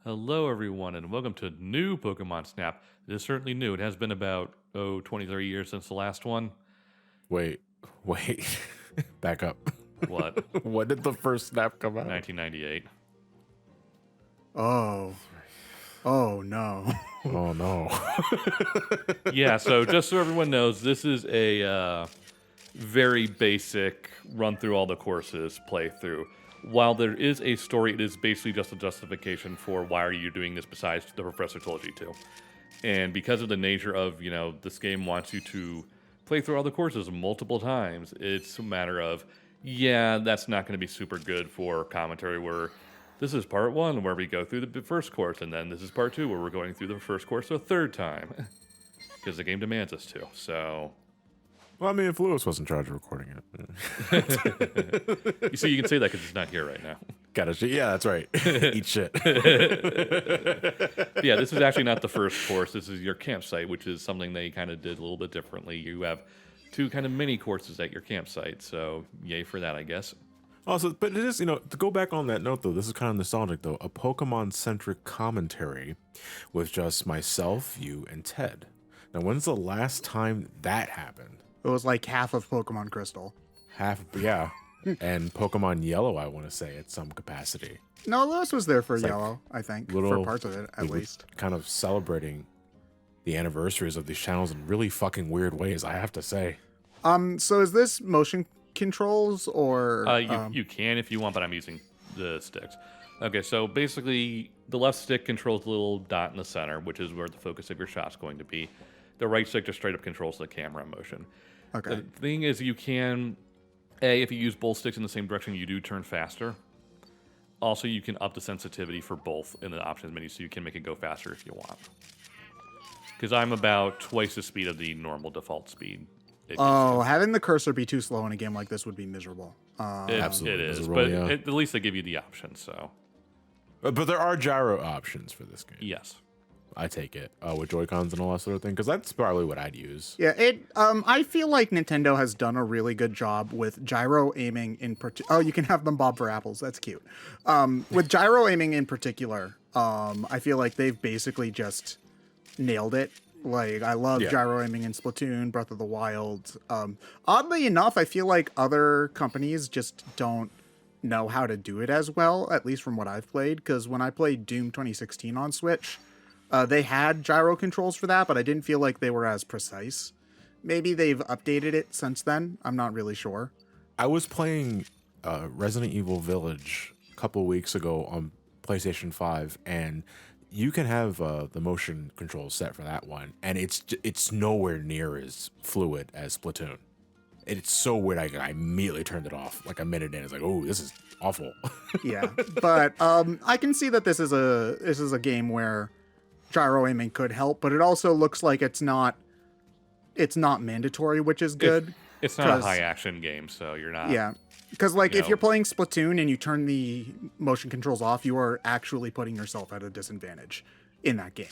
Hello, everyone, and welcome to new Pokemon Snap. It is certainly new. It has been about, 20, 30 years since the last one. Wait. Back up. What? When did the first Snap come out? 1998. Oh no. Oh no. Yeah, so just so everyone knows, this is a very basic run through all the courses playthrough. While there is a story, it is basically just a justification for why are you doing this besides the professor told you to. And because of the nature of, this game wants you to play through all the courses multiple times, it's a matter of, yeah, that's not going to be super good for commentary where this is part one where we go through the first course, and then this is part two where we're going through the first course a third time. Because the game demands us to, so... Well, I mean, if Lewis was in charge of recording it. You see, you can say that because he's not here right now. Yeah, that's right. Eat shit. Yeah, this is actually not the first course. This is your campsite, which is something they kind of did a little bit differently. You have two kind of mini courses at your campsite, so yay for that, I guess. Also, but it is, to go back on that note, though, this is kind of nostalgic, though. A Pokemon-centric commentary with just myself, you, and Ted. Now, when's the last time that happened? It was like half of Pokemon Crystal. Yeah. And Pokemon Yellow, I want to say, at some capacity. No, Lewis was there for It's Yellow, I think, for parts of it, at least. Kind of celebrating the anniversaries of these channels in really fucking weird ways, I have to say. So is this motion controls or... You can if you want, but I'm using the sticks. Okay, so basically, the left stick controls the little dot in the center, which is where the focus of your shot's going to be. The right stick just straight up controls the camera motion. Okay. The thing is, you can, if you use both sticks in the same direction, you do turn faster. Also, you can up the sensitivity for both in the options menu, so you can make it go faster if you want. Because I'm about twice the speed of the normal default speed. Having the cursor be too slow in a game like this would be miserable. Absolutely it is, miserable, but yeah. at least they give you the option, so. But there are gyro options for this game. Yes. I take it with Joy-Cons and all that sort of thing, because that's probably what I'd use. Yeah, I feel like Nintendo has done a really good job with gyro aiming in particular. Oh, you can have them bob for apples. That's cute. With gyro aiming in particular, I feel like they've basically just nailed it. Like, I love gyro aiming in Splatoon, Breath of the Wild. Oddly enough, I feel like other companies just don't know how to do it as well, at least from what I've played, because when I played Doom 2016 on Switch, they had gyro controls for that, but I didn't feel like they were as precise. Maybe they've updated it since then. I'm not really sure. I was playing Resident Evil Village a couple weeks ago on PlayStation 5, and you can have the motion controls set for that one, and it's nowhere near as fluid as Splatoon. It's so weird. I immediately turned it off like a minute in. It's like, oh, this is awful. Yeah, but I can see that this is a game where gyro aiming could help, but it also looks like it's not mandatory, which is good. It's not a high action game, so you're not. Yeah, because if you're playing Splatoon and you turn the motion controls off, you are actually putting yourself at a disadvantage in that game.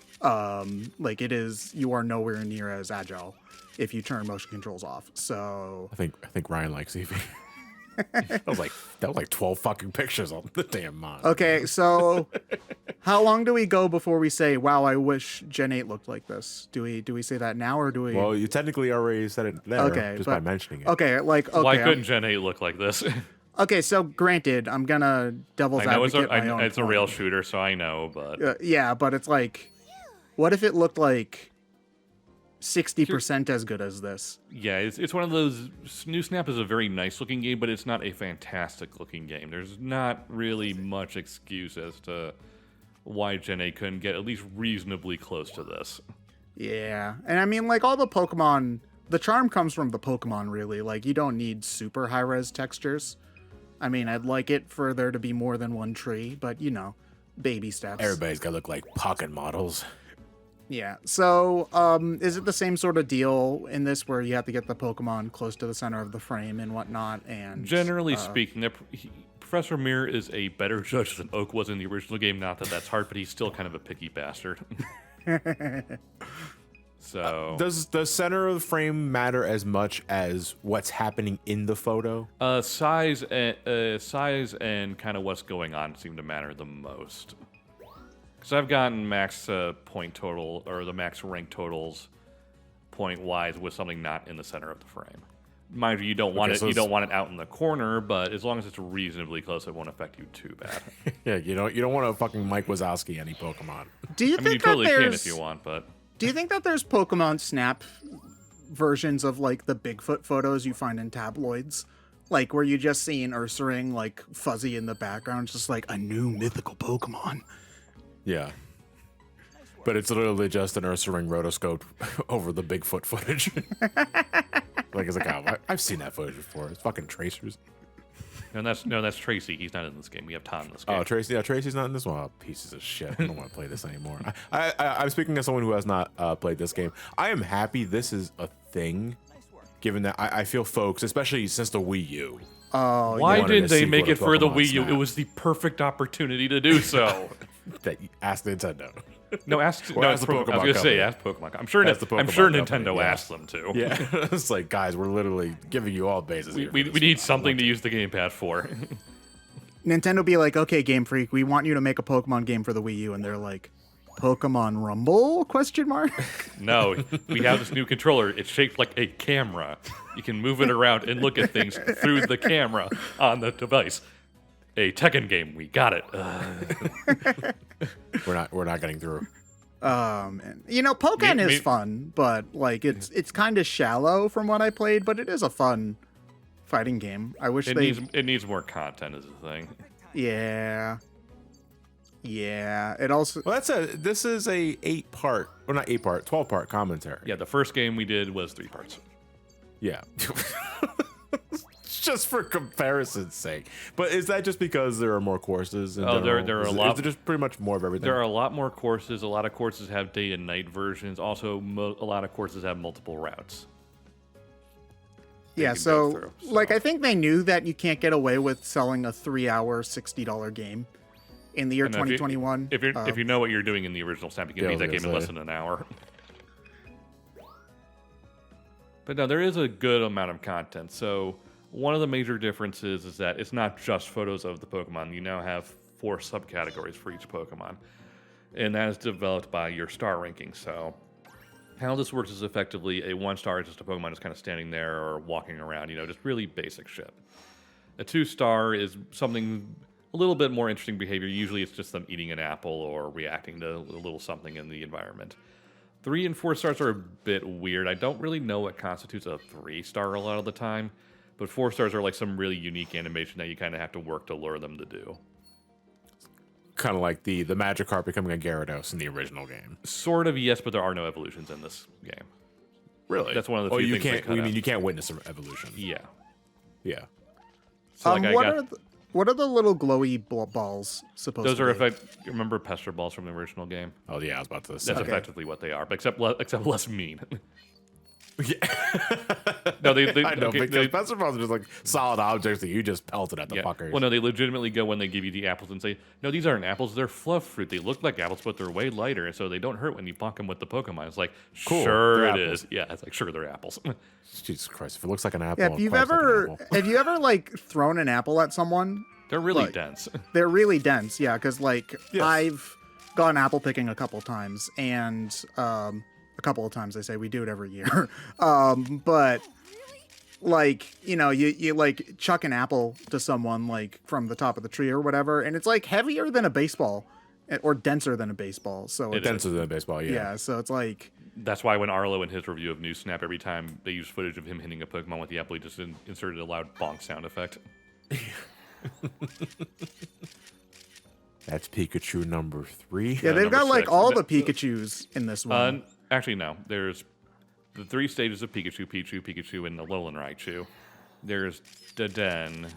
You are nowhere near as agile if you turn motion controls off. So I think Ryan likes Eevee. that was like 12 fucking pictures on the damn monitor. Okay, so how long do we go before we say, wow, I wish Gen 8 looked like this? Do we say that now, or do we... Well, you technically already said it there, by mentioning it. Okay, Why couldn't Gen 8 look like this? Okay, so granted, I'm gonna devil's advocate my own it's a rail shooter, so I know, but... yeah, but it's like, what if it looked like 60% as good as this? Yeah, it's one of those... New Snap is a very nice-looking game, but it's not a fantastic-looking game. There's not really much excuse as to why Gen 8 couldn't get at least reasonably close to this. Yeah, and I mean, all the Pokemon... The charm comes from the Pokemon, really. You don't need super high-res textures. I mean, I'd like it for there to be more than one tree, but, baby steps. Everybody's got to look like pocket models. Yeah, so is it the same sort of deal in this where you have to get the Pokemon close to the center of the frame and whatnot? And generally speaking, Professor Mirror is a better judge than Oak was in the original game. Not that that's hard, but he's still kind of a picky bastard. So does the center of the frame matter as much as what's happening in the photo? Size and kind of what's going on seem to matter the most. Because I've gotten max point total, or the max rank totals point-wise with something not in the center of the frame. Mind you, you don't want so you don't want it out in the corner, but as long as it's reasonably close, it won't affect you too bad. Yeah, you don't want to fucking Mike Wazowski any Pokemon. Do you I mean, you think totally that can there's? if you want, but Do you think that there's Pokemon Snap versions of like the Bigfoot photos you find in tabloids? Like where you just see an Ursaring like fuzzy in the background, just like a new mythical Pokemon. Yeah. But it's literally just an Ursaring rotoscope over the Bigfoot footage. Like, it's like, oh, I've seen that footage before. It's fucking tracers. that's Tracy. He's not in this game. We have Tom in this game. Oh, Tracy. Yeah, Tracy's not in this one. Oh, pieces of shit. I don't want to play this anymore. I'm speaking as someone who has not played this game. I am happy this is a thing, given that I feel folks, especially since the Wii U. Oh, Why wanted didn't a they sequel make to it for the Pokemon Wii U? Snap. It was the perfect opportunity to do so. That ask Nintendo. No, ask. Or no, ask the I was Pokemon gonna say company. ask Pokemon. I'm sure. Ask the I'm Pokemon sure company, Nintendo yeah. asked them to. Yeah, it's like, guys, we're literally giving you all bases. We, here we, for we this need one. something to use the gamepad for. Nintendo be like, okay, Game Freak, we want you to make a Pokemon game for the Wii U, and they're like, Pokemon Rumble? Question mark. No, we have this new controller. It's shaped like a camera. You can move it around and look at things through the camera on the device. A Tekken game. We got it. We're not getting through. And, you know, Pokken is fun, but like it's kind of shallow from what I played, but it is a fun fighting game. I wish It needs more content is the thing. Yeah. Yeah. It also Well, this is a 8-part, or not 8-part, 12-part commentary. Yeah, the first game we did was 3 parts. Yeah. Just for comparison's sake. But is that just because there are more courses? In Oh, there general? are a Is lot. it just pretty much more of everything? There are a lot more courses. A lot of courses have day and night versions. Also, a lot of courses have multiple routes. yeah, can go so through, like so. I think they knew that you can't get away with selling a 3-hour $60 game in the year And if you- 2021. If you know what you're doing in the original Snap, you can Yeah, I beat that was game in gonna less say. than an hour. But no, there is a good amount of content. So one of the major differences is that it's not just photos of the Pokemon. You now have 4 subcategories for each Pokemon. And that is developed by your star ranking. So how this works is effectively a 1-star is just a Pokemon just kind of standing there or walking around, just really basic shit. A 2-star is something a little bit more interesting behavior. Usually it's just them eating an apple or reacting to a little something in the environment. 3 and 4 stars are a bit weird. I don't really know what constitutes a 3-star a lot of the time, but 4 stars are like some really unique animation that you kind of have to work to lure them to do. kind of like the Magikarp becoming a Gyarados in the original game. Sort of, yes, but there are no evolutions in this game. Really? That's one of the few you things they can't. cut You mean out. you can't witness an evolution? Yeah. Yeah. So like I got what are the little glowy balls supposed those to are be? you remember Pester balls from the original game? Oh yeah, I was about to say. That's Okay. effectively what they are, but except less mean. Yeah. No, they I know, okay, because Pester Balls are just like solid objects that you just pelted at the yeah. fuckers. Well, no, they legitimately go when they give you the apples and say, no, these aren't apples, they're fluff fruit. They look like apples, but they're way lighter, and so they don't hurt when you bonk them with the Pokemon. It's like, Cool, sure they're it apples. is. Yeah, it's like, sure, they're apples. Jesus Christ, if it looks like an apple, Yeah, it if you've plays like an ever apple. if you ever like thrown an apple at someone, They're really Like- dense. they're really dense. Yeah, because like Yes. I've gone apple picking a couple times, and a couple of times they say we do it every year. But like you like chuck an apple to someone like from the top of the tree or whatever, and it's like heavier than a baseball or denser than a baseball. So It it's, Denser than a baseball, yeah. yeah, so it's like That's why when Arlo in his review of New Snap, every time they used footage of him hitting a Pokemon with the apple, he just inserted a loud bonk sound effect. That's Pikachu number 3. yeah, they've number got like 6. all the Pikachus in this one. Actually, no. There's the 3 stages of Pikachu, Pikachu, and Alolan Raichu. There's Daden.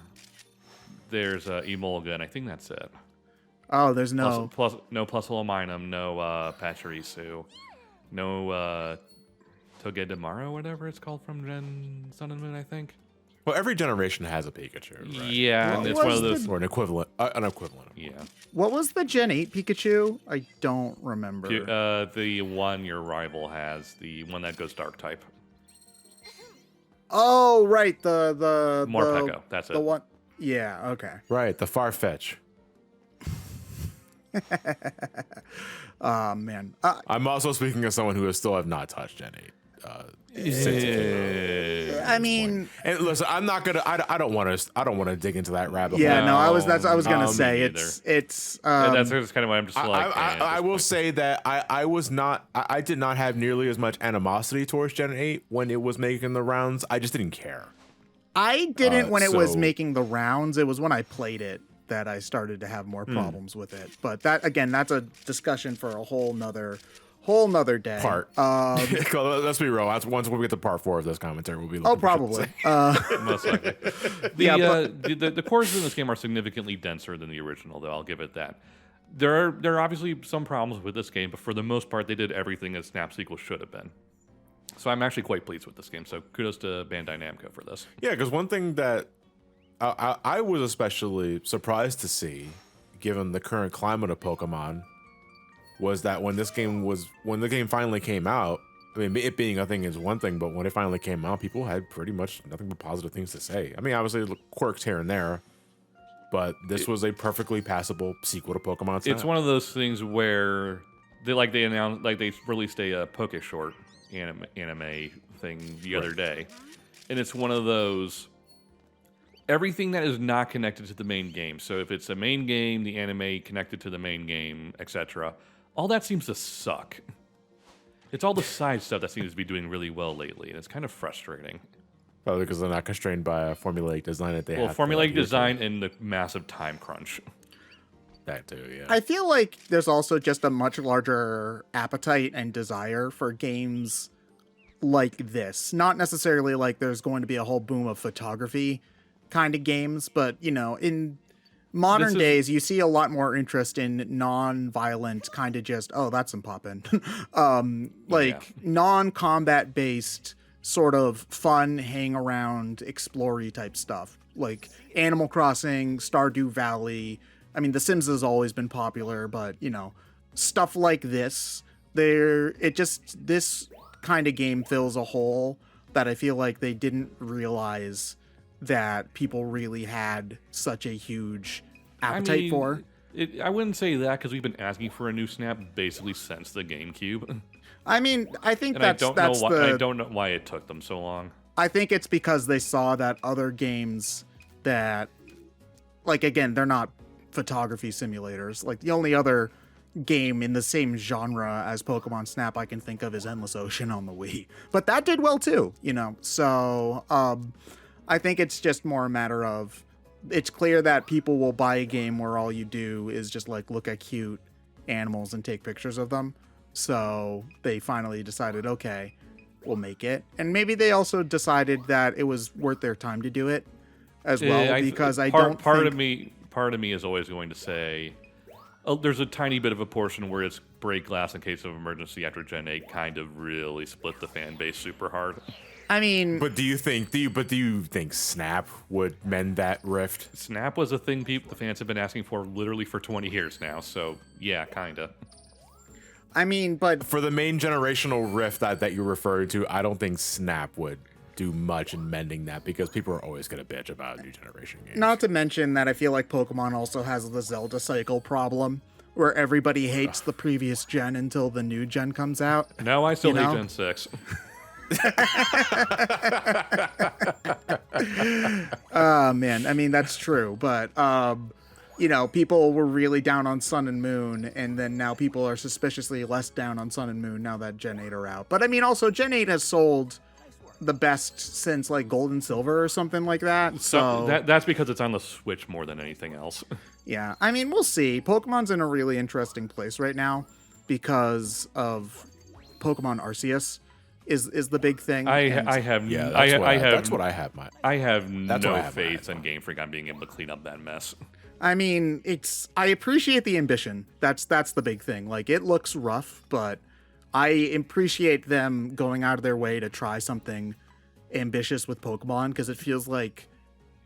There's Emolga, and I think that's it. Oh, there's no. No Plusalominum, no Pachirisu, no Togedemaru, whatever it's called from Gen Sun and Moon, I think. Well, every generation has a Pikachu, right? Yeah, and What it's one was of those. Or an equivalent. Yeah. What was the Gen 8 Pikachu? I don't remember. The one your rival has, the one that goes dark type. Oh, right, the Morpeko, that's the it. one. Yeah, okay. Right, the Farfetch. Man. I'm also speaking as someone who still have not touched Gen 8. I mean, and listen, I'm not gonna. I don't want to dig into that rabbit hole. yeah, no, I was gonna me say neither. it's. And that's just kind of why I'm just like. I will say that I did not have nearly as much animosity towards Gen 8 when it was making the rounds. I just didn't care. I didn't when it was so- making the rounds. It was when I played it that I started to have more problems with it. But that again, that's a discussion for a whole nother day. Part. Let's be real. Once we get to part 4 of this commentary, we'll be. Oh, probably. Most likely. The courses in this game are significantly denser than the original, though. I'll give it that. There are obviously some problems with this game, but for the most part, they did everything a Snap sequel should have been. So I'm actually quite pleased with this game. So kudos to Bandai Namco for this. Yeah, because one thing that I was especially surprised to see, given the current climate of Pokemon, was that when the game finally came out, I mean, it being a thing is one thing, but when it finally came out, people had pretty much nothing but positive things to say. I mean, obviously quirks here and there, but this was a perfectly passable sequel to Pokemon Snap. It's one of those things where they released a Poke Short anime thing the other day, and it's one of those. Everything that is not connected to the main game. So if it's a main game, the anime connected to the main game, etc., all that seems to suck. It's all the side stuff that seems to be doing really well lately, and it's kind of frustrating. Probably because they're not constrained by a formulaic design that they have. Well, formulaic design and the massive time crunch. That too, yeah. I feel like there's also just a much larger appetite and desire for games like this. Not necessarily like there's going to be a whole boom of photography kind of games, but in modern days you see a lot more interest in non-violent kind of just that's some poppin'. Non-combat based sort of fun hang around explory type stuff like Animal Crossing, Stardew Valley. I mean, The Sims has always been popular, but stuff like this, this kind of game fills a hole that I feel like they didn't realize that people really had such a huge appetite for. I wouldn't say that because we've been asking for a new Snap basically since the GameCube. I mean, I think I don't know why it took them so long. I think it's because they saw that other games that, like, again, they're not photography simulators. Like, the only other game in the same genre as Pokemon Snap I can think of is Endless Ocean on the Wii. But that did well too, So, I think it's just more a matter of, it's clear that people will buy a game where all you do is just like look at cute animals and take pictures of them. So they finally decided, okay, we'll make it. And maybe they also decided that it was worth their time to do it as well, because part of me is always going to say, there's a tiny bit of a portion where it's break glass in case of emergency after Gen 8 kind of really split the fan base super hard. I mean, but do you think Snap would mend that rift? Snap was a thing the fans have been asking for literally for 20 years now. So yeah, kinda. I mean, but for the main generational rift that you referred to, I don't think Snap would do much in mending that because people are always going to bitch about new generation games. Not to mention that I feel like Pokemon also has the Zelda cycle problem where everybody hates the previous gen until the new gen comes out. No, I still hate Gen 6. Man, I mean, that's true, but people were really down on Sun and Moon, and then now people are suspiciously less down on Sun and Moon now that Gen 8 are out. But I mean, also Gen 8 has sold the best since like Gold and Silver or something like that. So that's because it's on the Switch more than anything else. Yeah, I mean, we'll see. Pokemon's in a really interesting place right now because of Pokemon Arceus is the big thing. That's what I have. I have no faith in Game Freak on being able to clean up that mess. I mean, I appreciate the ambition. That's the big thing. Like, it looks rough, but I appreciate them going out of their way to try something ambitious with Pokemon because it feels like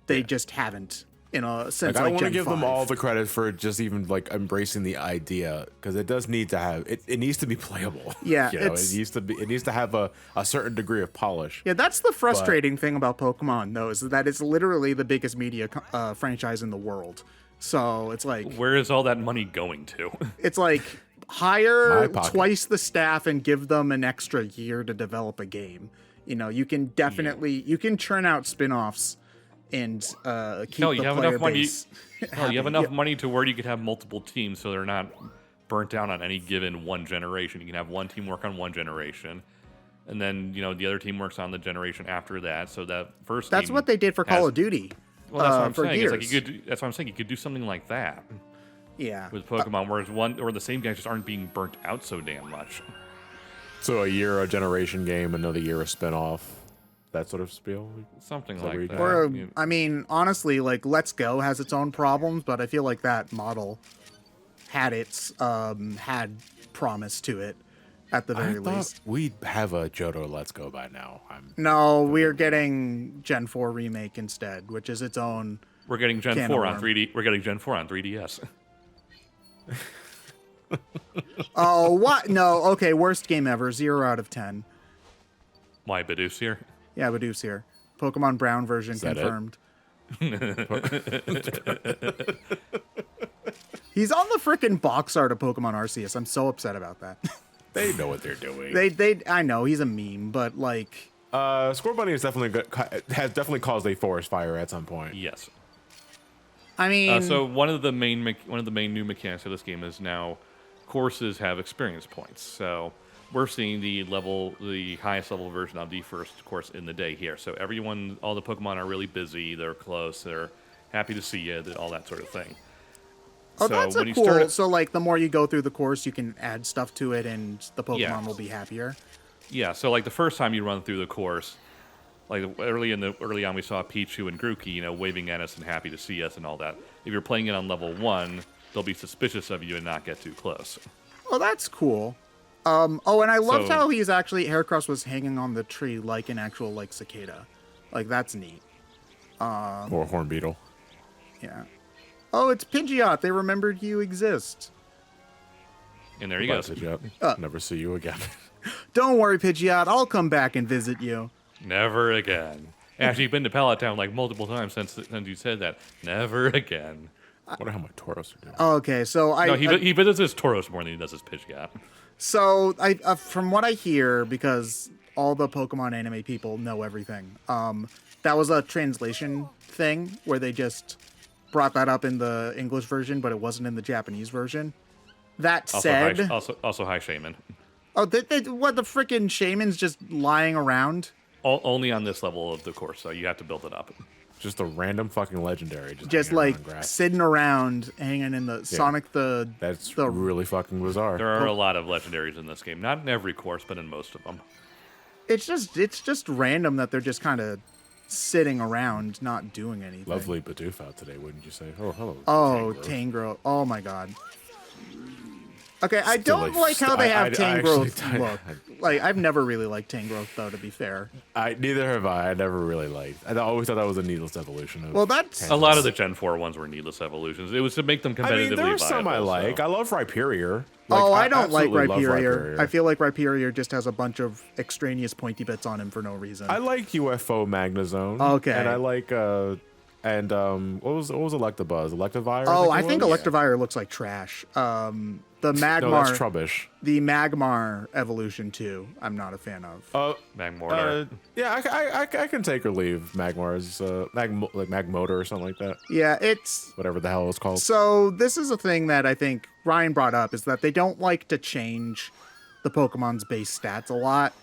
they just haven't in a sense. I don't want to Gen give 5. them all the credit for just even like embracing the idea because it does need to have it needs to be playable. Yeah, it needs to have a certain degree of polish. Yeah, that's the frustrating thing about Pokemon though, is that it's literally the biggest media franchise in the world. So it's like, where is all that money going to? It's like, hire pocket. twice the staff and give them an extra year to develop a game. You know, you can definitely you can churn out spin-offs and keep Hell, the you have player enough money. base. Hell, you have enough money to where you could have multiple teams, so they're not burnt down on any given one generation. You can have one team work on one generation, and then the other team works on the generation after that. So that first That's team what they did for Call has- of Duty. Well, that's what I'm for saying. years. It's like that's what I'm saying. You could do something like that Yeah. with Pokemon, whereas one or the same guys just aren't being burnt out so damn much. So a year a generation game, another year a spin-off, that sort of spiel. Something that where like you that. go? Or, You- I mean, honestly, like Let's Go has its own problems, but I feel like that model had had promise to it at the very I thought least. we'd have a Johto Let's Go by now. No, we're getting Gen 4 remake instead, which is its own. We're getting Gen Can 4 of on worm. 3D. We're getting Gen 4 on 3DS. Oh, what? No, okay, worst game ever. 0 out of 10. Why Bidoof here? Yeah, Badoo's here. Pokemon Brown version that it? confirmed. He's on the frickin' box art of Pokemon Arceus. I'm so upset about that. They know what they're doing. I know he's a meme, but like, Squirrel Bunny has definitely caused a forest fire at some point. Yes. I mean, So one of the main new mechanics of this game is now courses have experience points. So we're seeing the highest level version of the first course in the day here. So all the Pokemon are really busy. They're close. They're happy to see you. All that sort of thing. oh, So that's when a you cool. start- So like, the more you go through the course, you can add stuff to it, and the Pokemon Yeah. will be happier. Yeah. So like the first time you run through the course, like early on, we saw Pichu and Grookey, waving at us and happy to see us and all that. If you're playing it on level 1, they'll be suspicious of you and not get too close. Oh, that's cool. Oh, and I loved So- how Heracross was hanging on the tree like an actual like cicada. Like, that's neat. Or Horn Beetle. Yeah. Oh, it's Pidgeot. They remembered you exist. And there you go. Goodbye, Pidgeot. Never see you again. Don't worry, Pidgeot. I'll come back and visit you. Never again. Actually, you've been to Pallet Town like multiple times since you said that. Never again. I wonder how my Tauros are doing. Okay, so No, he visits his Tauros more than he does his Pidgeot. From what I hear, because all the Pokemon anime people know everything, that was a translation thing where they just brought that up in the English version, but it wasn't in the Japanese version. That said, Also hi Shaman. oh, what, the frickin' shaman's just lying around? Only on this level of the course, so you have to build it up. Just a random fucking legendary. Just hanging like around grass. sitting around, hanging in the Sonic the. That's the really fucking bizarre. There are a lot of legendaries in this game. Not in every course, but in most of them. It's just random that they're just kind of sitting around, not doing anything. Lovely Bidoof out today, wouldn't you say? Oh, hello. Oh, Tangrowth. Tangrowth. Oh my god. Okay, I don't Still, like how they have I Tangrowth actually- look. Like, I've never really liked Tangrowth, though, to be fair. Neither have I. I never really liked. I always thought that was a needless evolution. Of Well, that's- A lot of the Gen 4 ones were needless evolutions. It was to make them competitively I mean, there are some I viable, like. so- I love Rhyperior. Oh, I don't like absolutely love Rhyperior. I feel like Rhyperior just has a bunch of extraneous pointy bits on him for no reason. I like UFO Magnezone. Okay. And I like what was Electabuzz? Electivire? Oh, I think it was? Electivire looks like trash. The No, that's Magmar, Trubbish. the Magmar evolution too, I'm not a fan of. Magmortar. Yeah, I can take or leave Magmar's Magmotor or something like that. Yeah, it's Whatever the hell it's called. so. This is a thing that I think Ryan brought up, is that they don't like to change the Pokemon's base stats a lot.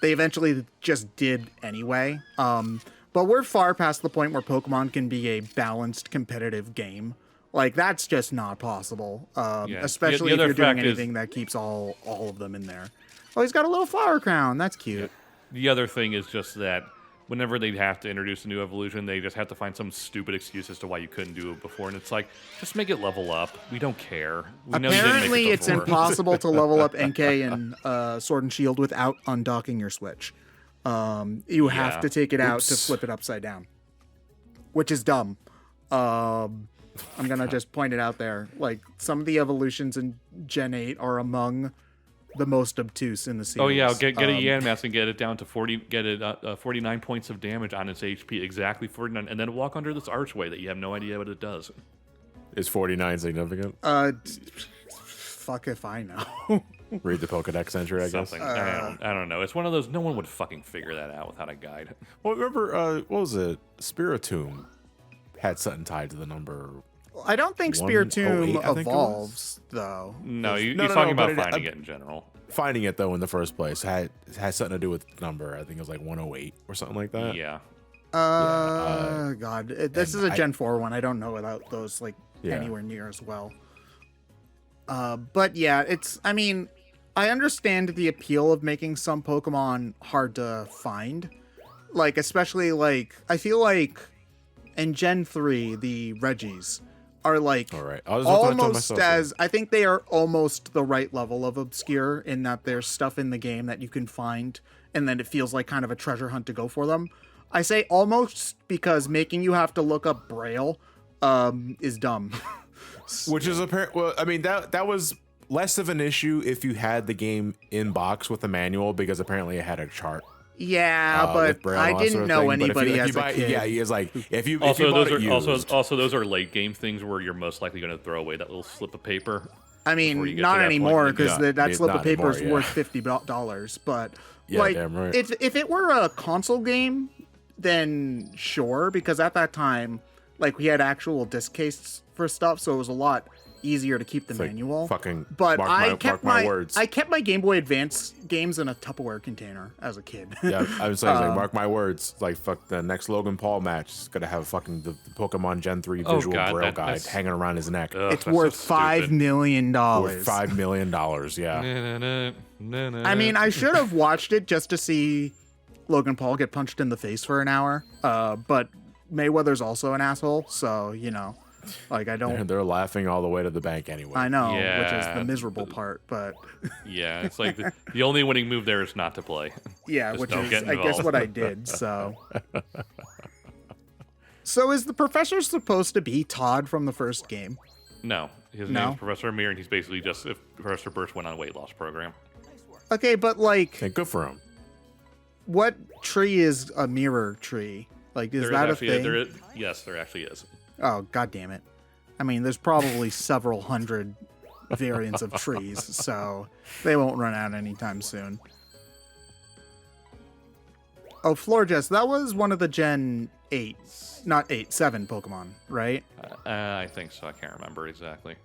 They eventually just did anyway. But we're far past the point where Pokemon can be a balanced competitive game. Like, that's just not possible. Yeah. Especially The if other you're doing fact is- anything that keeps all of them in there. Oh, he's got a little flower crown. That's cute. The other thing is just that whenever they have to introduce a new evolution, they just have to find some stupid excuse as to why you couldn't do it before. And it's like, just make it level up. We don't care. We know you didn't make Apparently, it it's before. impossible to level up NK and Sword and Shield without undocking your Switch. You have Yeah. to take it out to Oops. flip it upside down, which is dumb. I'm gonna just point it out there. Like, some of the evolutions in Gen 8 are among the most obtuse in the series. Oh yeah, get a Yanmask and get it down to 49 points of damage on its HP, exactly 49, and then walk under this archway that you have no idea what it does. Is 49 significant? fuck if I know. Read the Pokedex entry, I guess. Something. I don't know. It's one of those. No one would fucking figure that out without a guide. Well, remember, what was it? Spiritomb had something tied to the number. I don't think 108, Spiritomb I think it evolves, though. No, you're No, talking but about finding it in general. Finding it, though, in the first place had something to do with the number. I think it was like 108 or something like that. Yeah. God. This is a Gen 4 one. I don't know about those, like, anywhere near as well. But yeah, I mean, I understand the appeal of making some Pokemon hard to find. Like, especially, like, I feel like in Gen 3, the Regis are, like, All right. almost as, I think they are almost the right level of obscure in that there's stuff in the game that you can find, and then it feels like kind of a treasure hunt to go for them. I say almost because making you have to look up Braille is dumb. Which is apparent. Well, I mean, that was less of an issue if you had the game in box with a manual, because apparently it had a chart. Yeah, with but Braille I and all that didn't sort of know thing. But if anybody you as a buy, kid. yeah, it's like if you Also, bought those it are used, also those are late game things where you're most likely going to throw away that little slip of paper. I before you mean, get to not that anymore, point. because Yeah, that slip of not paper is anymore, worth $50. But Yeah, like, damn right. if it were a console game, then sure, because at that time, like, we had actual disc case for stuff, so it was a lot easier to keep the like, manual. fucking But mark my words. I kept my Game Boy Advance games in a Tupperware container as a kid. Yeah, I was saying, like, mark my words. Like, fuck, the next Logan Paul match is gonna have fucking the Pokemon Gen 3 Oh, visual God, Braille guide that's- hanging around his neck. Ugh, It's that's worth so $5 stupid. million. Worth $5 million. Yeah. I mean, I should have watched it just to see Logan Paul get punched in the face for an hour. But Mayweather's also an asshole, so, you know, like, I don't. They're laughing all the way to the bank anyway. I know, which is Yeah. the miserable part, but Yeah, it's like the only winning move there is not to play. yeah, Just which don't is, get I guess, involved. what I did. So, so is the professor supposed to be Todd from the first game? No, his No? name's Professor Amir, and he's basically just if Professor Burst went on a weight loss program. Okay, but like, Okay, good for him. what tree is a mirror tree? Like, is There that a actually, thing? yes, there actually is. Oh, god damn it. I mean, there's probably several hundred variants of trees, so they won't run out anytime soon. Oh, Florges, that was one of the Gen 8, not 8, 7 Pokemon, right? I think so. I can't remember exactly.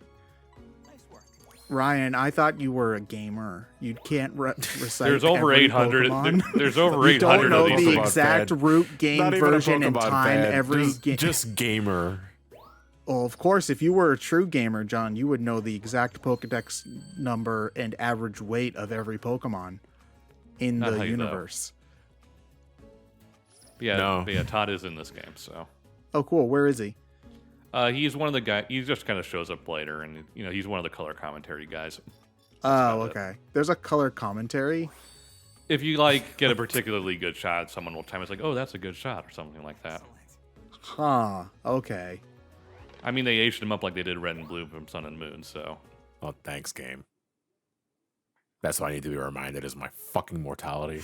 Ryan, I thought you were a gamer. You can't recite There's over every 800. Pokemon. There's over You 800 don't know of these. the Pokemon exact fan. root game Not even a version and Pokemon time fan, every game. just gamer. Well, of course, if you were a true gamer, John, you would know the exact Pokedex number and average weight of every Pokemon in Not the how you know. universe. Yeah, No. but yeah, Todd is in this game, so Oh, cool. Where is he? he's one of the guys. He just kind of shows up later, and you know he's one of the color commentary guys. Oh, about it. okay. There's a color commentary. If you like get a particularly good shot, someone will time it's like, oh, that's a good shot, or something like that. Huh. Okay. I mean, they aged him up like they did Red and Blue from Sun and Moon, so Oh, thanks, game. That's what I need to be reminded is my fucking mortality.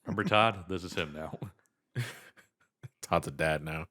remember Todd? This is him now. Todd's a dad now.